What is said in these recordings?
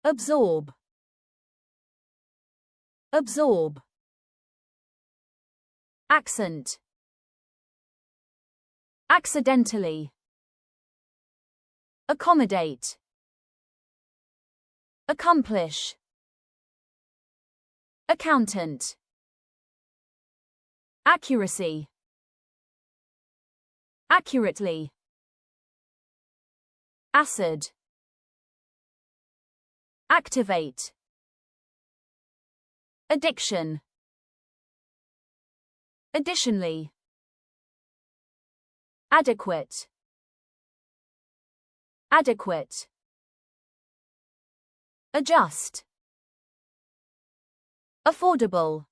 Absorb. Absorb. Accent. Accidentally. Accommodate. Accomplish. Accountant. Accuracy. Accurately. Acid. Activate. Addiction. Additionally. Adequate. Adequate. Adjust. Affordable.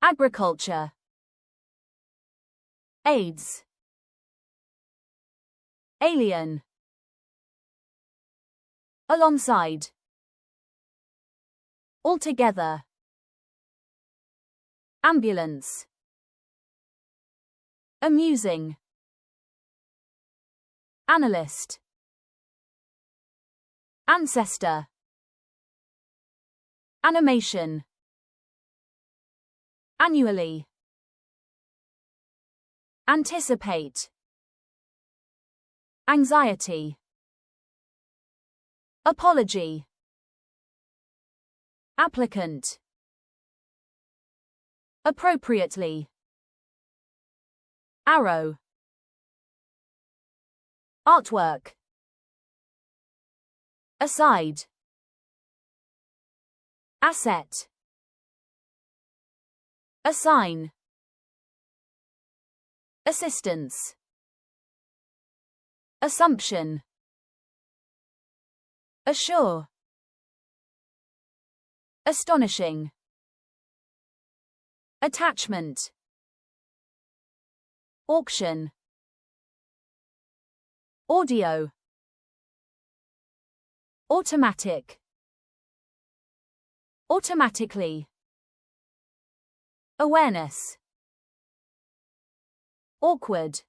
Agriculture. AIDS. Alien. Alongside. Altogether. Ambulance. Amusing. Analyst. Ancestor. Animation. Annually. Anticipate. Anxiety. Apology. Applicant. Appropriately. Arrow. Artwork. Aside. Asset. Assign. Assistance. Assumption. Assure. Astonishing. Attachment. Auction. Audio. Automatic. Automatically. Awareness. Awkward.